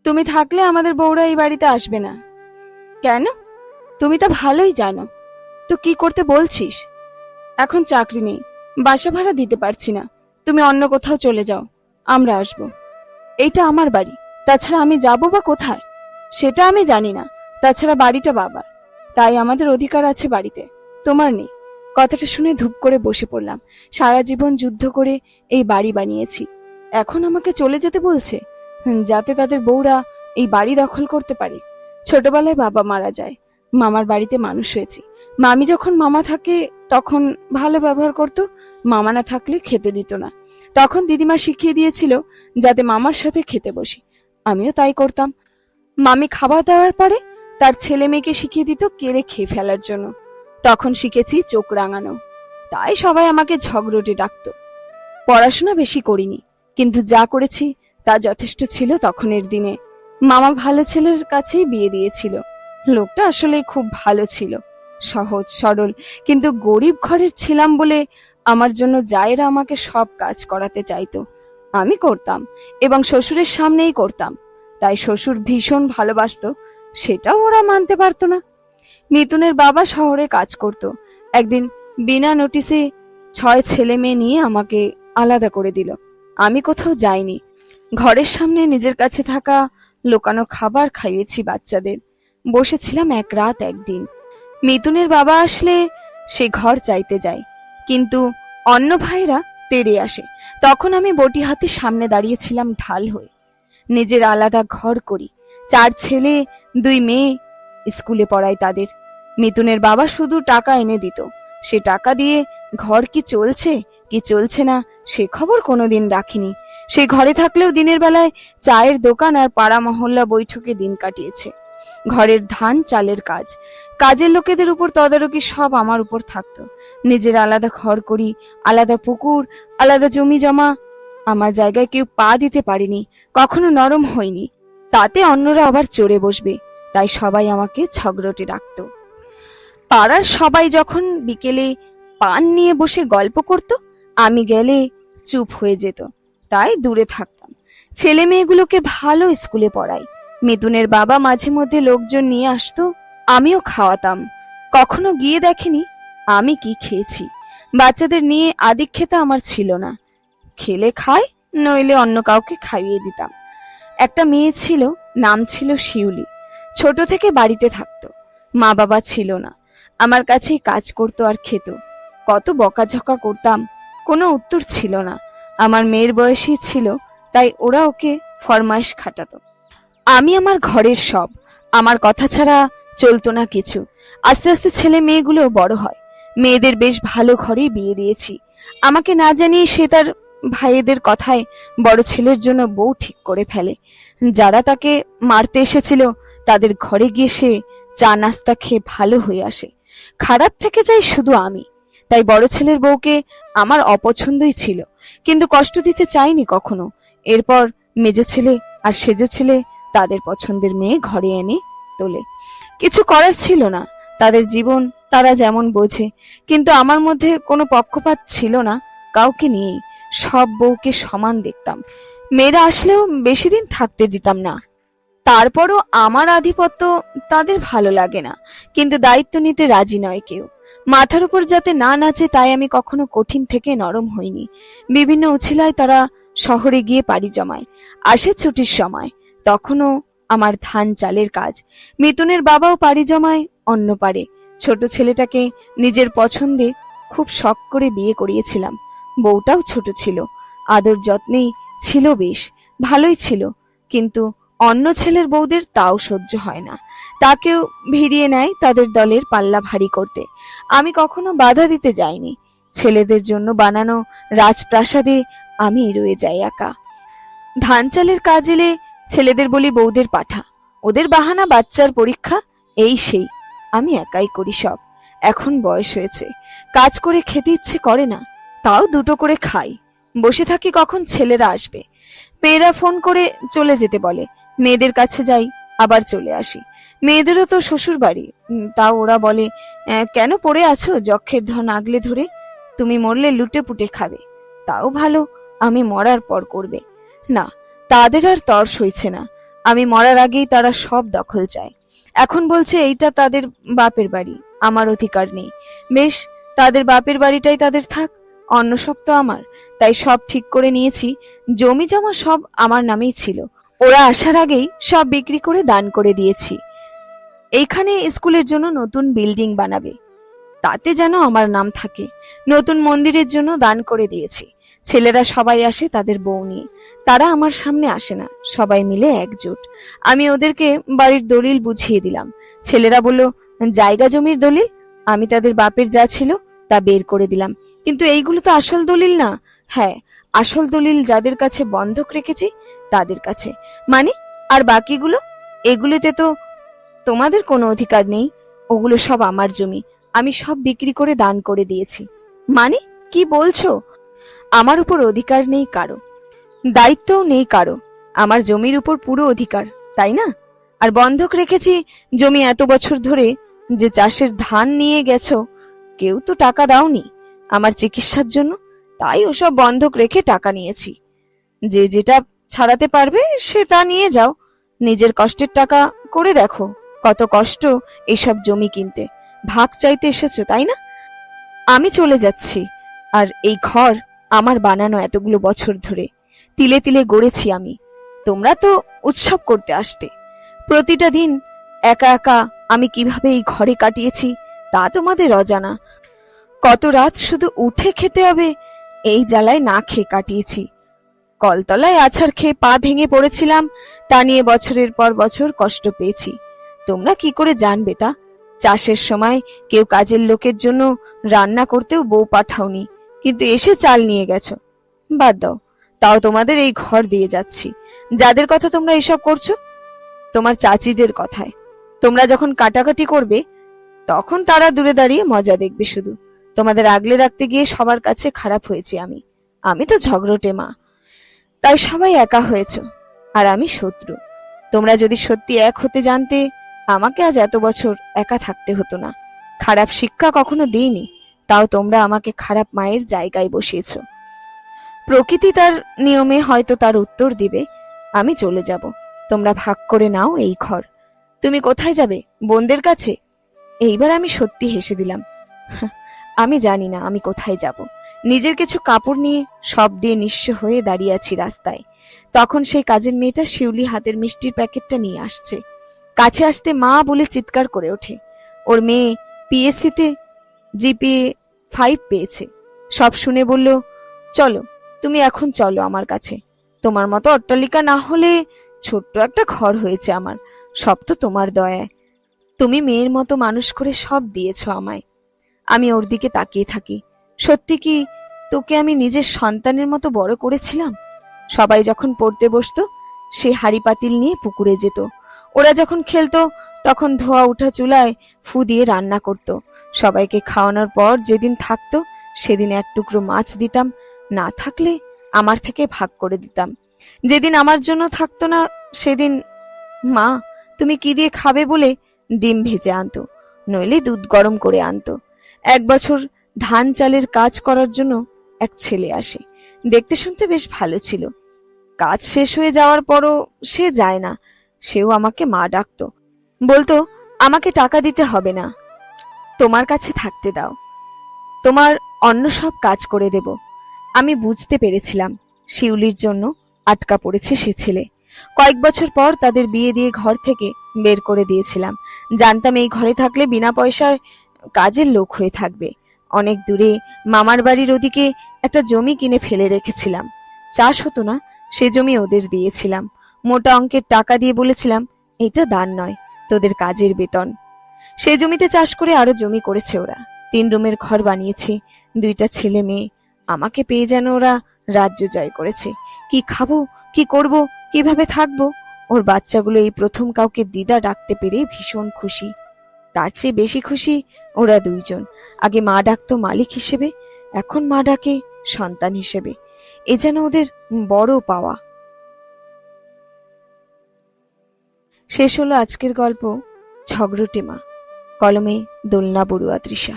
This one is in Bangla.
তুমি থাকলে আমাদের বউরা এই বাড়িতে আসবে না। কেন? তুমি তো ভালোই জানো। তো কি করতে বলছিস? এখন চাকরি নেই, বাসা ভাড়া দিতে পারছি না, তুমি অন্য কোথাও চলে যাও, আমরা আসব। এইটা আমার বাড়ি, তাছাড়া আমি যাব বা কোথায় সেটা আমি জানি না। তাছাড়া বাড়িটা বাবার, তাই আমাদের অধিকার আছে বাড়িতে, তোমার নেই। কথাটা শুনে ধূপ করে বসে পড়লাম। সারা জীবন যুদ্ধ করে এই বাড়ি বানিয়েছি, এখন আমাকে চলে যেতে বলছে? যাতে তাদের বউরা এই বাড়ি দখল করতে পারে। ছোটবেলায় বাবা মারা যায়, মামার বাড়িতে মানুষ হয়েছি। মামি যখন মামা থাকে তখন ভালো ব্যবহার করত, মামা না থাকলে খেতে দিত না। তখন দিদিমা শিখিয়ে দিয়েছিল যাতে মামার সাথে খেতে বসি, আমিও তাই করতাম। মামি খাবার দেওয়ার পরে তার ছেলে মেয়েকে শিখিয়ে দিত কেড়ে খেয়ে ফেলার জন্য। তখন শিখেছি চোখ রাঙানো, তাই সবাই আমাকে ঝগড়টে ডাকতো। পড়াশোনা বেশি করিনি, কিন্তু যা করেছি তা যথেষ্ট ছিল তখনের দিনে। মামা ভালো ছেলের কাছেই বিয়ে দিয়েছিল। লোকটা আসলে খুব ভালো ছিল, সহজ সরল, কিন্তু গরিব ঘরের ছিলাম বলে আমার জন্য জায়েরা আমাকে সব কাজ করাতে চাইতো। আমি করতাম, এবং শ্বশুরের সামনেই করতাম। তাই শ্বশুর ভীষণ ভালোবাসতো, সেটাও ওরা মানতে পারতো না। মিতুনের বাবা শহরে কাজ করত। একদিন বিনা নোটিসে 6 ছেলে মেয়ে নিয়ে আমাকে আলাদা করে দিল। আমি কোথাও যাইনি, ঘরের সামনে নিজের কাছে থাকা লোকানো খাবার খাইয়েছি বাচ্চাদের। বসেছিলাম এক রাত একদিন। মিতুনের বাবা আসলে সে ঘর চাইতে যায়, কিন্তু অন্য ভাইরা তেড়ে আসে। তখন আমি বটি হাতে সামনে দাঁড়িয়েছিলাম ঢাল হয়ে। নিজের আলাদা ঘর করি, 4 ছেলে 2 মেয়ে, স্কুলে পড়াই তাদের। মিতুনের বাবা শুধু টাকা এনে দিত, সে টাকা দিয়ে ঘর কি চলছে কি চলছে না সে খবর কোনোদিন রাখিনি। সে ঘরে থাকলেও দিনের বেলায় চায়ের দোকান আর পাড়া মহল্লা বৈঠকে দিন কাটিয়েছে। ঘরের ধান চালের কাজ, কাজের লোকেদের উপর তদারকি সব আমার উপর থাকতো। নিজের আলাদা ঘর করি, আলাদা পুকুর, আলাদা জমি জমা। আমার জায়গায় কেউ পা দিতে পারেনি, কখনো নরম হয়নি। তাতে অন্যরা আবার চড়ে বসবে, তাই সবাই আমাকে ঝগড়টে ডাকতো। পাড়ার সবাই যখন বিকেলে পান নিয়ে বসে গল্প করত, আমি গেলে চুপ হয়ে যেত, তাই দূরে থাকতাম। ছেলে মেয়েগুলোকে ভালো স্কুলে পড়াই। মিতুনের বাবা মাঝে মধ্যে লোকজন নিয়ে আসতো, আমিও খাওয়াতাম। কখনো গিয়ে দেখেনি আমি কি খেয়েছি। বাচ্চাদের নিয়ে আদিক্ষেতা আমার ছিল না, খেলে খায়, নইলে অন্য কাউকে খাইয়ে দিতাম। একটা মেয়ে ছিল, নাম ছিল শিউলি। ছোট থেকে বাড়িতে থাকতো, মা বাবা ছিল না, আমার কাছেই কাজ করতো আর খেত। কত বকাঝকা করতাম, কোনো উত্তর ছিল না। আমার মেয়ের বয়সী ছিল, তাই ওরা ওকে ফরমাইশ খাটাতো। আমি আমার ঘরের সব, আমার কথা ছাড়া চলতো না কিছু। আস্তে আস্তে ছেলে মেয়েগুলো বড় হয়, মেয়েদের বেশ ভালো ঘরেই বিয়ে দিয়েছি। আমাকে না জানিয়ে সে তার ভাইয়েদের কথায় বড় ছেলের জন্য বউ ঠিক করে ফেলে। যারা তাকে মারতে এসেছিল তাদের ঘরে গিয়ে সে চা নাস্তা খেয়ে ভালো হয়ে আসে। খারাপ থেকে যাই শুধু আমি। তাই বড় ছেলের বউকে আমার অপছন্দই ছিল, কিন্তু কষ্ট দিতে চাইনি কখনো। এরপর মেজো ছেলে আর সেজো ছেলে তাদের পছন্দের মেয়ে ঘরে এনে তোলে। কিছু করার ছিল না, তাদের জীবন তারা যেমন বোঝে। কিন্তু আমার মধ্যে কোনো পক্ষপাত ছিল না, কাউকে নিয়েই সব বউকে সমান দেখতাম। মেয়েরা আসলেও বেশি দিন থাকতে দিতাম না। তারপরও আমার আধিপত্য তাদের ভালো লাগে না, কিন্তু দায়িত্ব নিতে রাজি নয় কেউ। মাথার উপর যাতে না নাচে তাই আমি কখনো কঠিন থেকে নরম হইনি। বিভিন্ন উছিলায় তারা শহরে গিয়ে পাড়ি জমায়, আসে ছুটির সময়, তখনও আমার ধান চালের কাজ। মিতুনের বাবাও পাড়ি জমায় অন্য পারে। ছোট ছেলেটাকে নিজের পছন্দে খুব শখ করে বিয়ে করিয়েছিলাম। বউটাও ছোট ছিল, আদর যত্নেই ছিল, বেশ ভালোই ছিল। কিন্তু অন্য ছেলের বউদের তাও সহ্য হয় না, তাকেও ভিড়িয়ে নেয় তাদের দলের পাল্লা ভারী করতে। আমি কখনো বাধা দিতে যাইনি। ছেলেদের জন্য বানানো রাজপ্রাসাদে আমি রয়ে যাই একা। ধান চালের কাজ এলে ছেলেদের বলি বউদের পাঠা, ওদের বাহানা বাচ্চার পরীক্ষা, এই সেই। আমি একাই করি সব। এখন বয়স হয়েছে, কাজ করে খেতে ইচ্ছে করে না, তাও দুটো করে খাই। বসে থাকি কখন ছেলেরা আসবে। মেয়েরা ফোন করে চলে যেতে বলে, মেয়েদের কাছে যাই, আবার চলে আসি। মেয়েদেরও তো শ্বশুর বাড়ি, তাও ওরা বলে, কেন পড়ে আছো যক্ষের ধন আগলে ধরে, তুমি মরলে লুটে পুটে খাবে। তাও ভালো, আমি মরার পর করবে না, তাদের আর তর সইছে না। আমি মরার আগেই তারা সব দখল চায়। এখন বলছে এইটা তাদের বাপের বাড়ি, আমার অধিকার নেই। বেশ, তাদের বাপের বাড়িটাই তাদের থাক, অন্য সব তো আমার। তাই সব ঠিক করে নিয়েছি, জমি জমা সব আমার নামেই ছিল। ওরা আসার আগেই সব বিক্রি করে দান করে দিয়েছি। এইখানে স্কুলের জন্য নতুন বিল্ডিং বানাবে, তাতে যেন আমার নাম থাকে। নতুন মন্দিরের জন্য দান করে দিয়েছি। ছেলেরা সবাই আসে তাদের বউ নিয়ে, তারা আমার সামনে আসে না, সবাই মিলে একজোট। আমি ওদেরকে বাড়ির দলিল বুঝিয়ে দিলাম। ছেলেরা বলল, জায়গা জমির দলিল? আমি তাদের বাপের যা ছিল তা বের করে দিলাম। কিন্তু এইগুলো তো আসল দলিল না। হ্যাঁ, আসল দলিল যাদের কাছে বন্ধক রেখেছি তাদের কাছে। মানে, আর বাকিগুলো? এগুলোতে তো তোমাদের কোনো অধিকার নেই। ওগুলো সব আমার জমি, আমি সব বিক্রি করে দান করে দিয়েছি। মানে, কি বলছো? আমার উপর অধিকার নেই কারো, দায়িত্বও নেই কারো। আমার জমির উপর পুরো অধিকার, তাই না? আর বন্ধক রেখেছি জমি এত বছর ধরে, যে চাষের ধান নিয়ে গেছো, কেউ তো টাকা দাওনি আমার চিকিৎসার জন্য, তাই ওসব বন্ধক রেখে টাকা নিয়েছি। যে যেটা ছাড়াতে পারবে সে তা নিয়ে যাও। নিজের কষ্টের টাকা করে দেখো, কত কষ্ট এসব জমি কিনতে। ভাগ চাইতে এসেছো, তাই না? আমি চলে যাচ্ছি। আর এই ঘর আমার বানানো, এতগুলো বছর ধরে তিলে তিলে গড়েছি আমি। তোমরা তো উৎসব করতে আসতে। প্রতিটা দিন একা একা আমি কিভাবে এই ঘরে কাটিয়েছি তা তোমাদের অজানা। কত রাত শুধু উঠে খেতে হবে এই জ্বালায় না খেয়ে কাটিয়েছি। কলতলায় আছাড় খেয়ে পা ভেঙে পড়েছিলাম, তা নিয়ে বছরের পর বছর কষ্ট পেয়েছি। তোমরা কি করে জানবে তা? চাষের সময় কেউ কাজের লোকের জন্য রান্না করতেও বউ পাঠাওনি, কিন্তু এসে চাল নিয়ে গেছো। বাদ দাও, তাও তোমাদের এই ঘর দিয়ে যাচ্ছি। যাদের কথা তোমরা এসব করছো, তোমার চাচিদের কথায়। তোমরা যখন কাটাকাটি করবে তখন তারা দূরে দাঁড়িয়ে মজা দেখবে শুধু। তোমাদের আগলে রাখতে গিয়ে সবার কাছে খারাপ হয়েছি আমি। আমি তো ঝগড়টে মা, তাই সবাই একা হয়েছ, আর আমি শত্রু। তোমরা যদি সত্যি এক হতে জানতে, আমাকে আজ এত বছর একা থাকতে হতো না। খারাপ শিক্ষা কখনো দিইনি, তাও তোমরা আমাকে খারাপ মায়ের জায়গায় বসিয়েছ। প্রকৃতি তার নিয়মে হয়তো তার উত্তর দিবে। আমি চলে যাব, তোমরা ভাগ করে নাও এই ঘর। তুমি কোথায় যাবে? বোনদের কাছে? এইবার আমি সত্যি হেসে দিলাম। আমি জানি না আমি কোথায় যাব। নিজের কিছু কাপড় নিয়ে সব দিয়ে নিঃস্ব হয়ে দাঁড়িয়ে আছি রাস্তায়। তখন সেই কাজের মেয়েটা শিউলি হাতের মিষ্টির প্যাকেটটা নিয়ে আসছে। কাছে আসতে মা বলে চিৎকার করে ওঠে। ওর মেয়ে পিএসসিতে জিপিএ 5 পেয়েছে। সব শুনে বলল, চলো, তুমি এখন চলো আমার কাছে। তোমার মতো অট্টালিকা না হলে ছোট্ট একটা ঘর হয়েছে আমার, সব তো তোমার দয়ায়। তুমি মেয়ের মতো মানুষ করে সব দিয়েছো আমায়। আমি ওর দিকে তাকিয়ে থাকি। সত্যি কি তোকে আমি নিজের সন্তানের মতো বড় করেছিলাম? সবাই যখন পড়তে বসতো সে হাঁড়ি পাতিল নিয়ে পুকুরে যেত। ওরা যখন খেলতো তখন ধোয়া উঠা চুলায় ফু দিয়ে রান্না করত। সবাইকে খাওয়ানোর পর যেদিন থাকতো সেদিন এক টুকরো মাছ দিতাম, না থাকলে আমার থেকে ভাগ করে দিতাম। যেদিন আমার জন্য থাকতো না সেদিন মা তুমি কি দিয়ে খাবে বলে ডিম ভেজে আনতো, নইলে দুধ গরম করে আনতো। 1 বছর ধান চালের কাজ করার জন্য এক ছেলে আসে। দেখতে শুনতে বেশ ভালো ছিল। কাজ শেষ হয়ে যাওয়ার পরও সে যায় না। সেও আমাকে মা ডাকতো, বলতো আমাকে টাকা দিতে হবে না, তোমার কাছে থাকতে দাও, তোমার অন্য সব কাজ করে দেব। আমি বুঝতে পেরেছিলাম শিউলির জন্য আটকা পড়েছে সে ছেলে। কয়েক বছর পর তাদের বিয়ে দিয়ে ঘর থেকে বের করে দিয়েছিলাম। জানতাম এই ঘরে থাকলে বিনা পয়সায় কাজের লোক হয়ে থাকবে। অনেক দূরে মামার বাড়ির ওদিকে একটা জমি কিনে ফেলে রেখেছিলাম। চাষ হতো না, সে জমি ওদের দিয়েছিলাম। মোটা অঙ্কের টাকা দিয়ে বলেছিলাম, এটা দান নয়, তোদের কাজের বেতন। সেই জমিতে চাষ করে আরো জমি করেছে ওরা। 3 রুমের ঘর বানিয়েছে, 2টা ছেলে মেয়ে। আমাকে পেয়ে যেন ওরা রাজ্য জয় করেছে। কি খাবো, কি করব, কিভাবে থাকবো, ওর বাচ্চাগুলো এই প্রথম কাউকে দিদা ডাকতে পেরে ভীষণ খুশি। তার চেয়ে বেশি খুশি ওরা 2জন। আগে মা ডাকতো মালিক হিসেবে, এখন মা ডাকে সন্তান হিসেবে। এ যেন ওদের বড় পাওয়া। শেষ হলো আজকের গল্প ঝগড়টে মা। কলমে দোলনা বড়ুয়া তৃষা।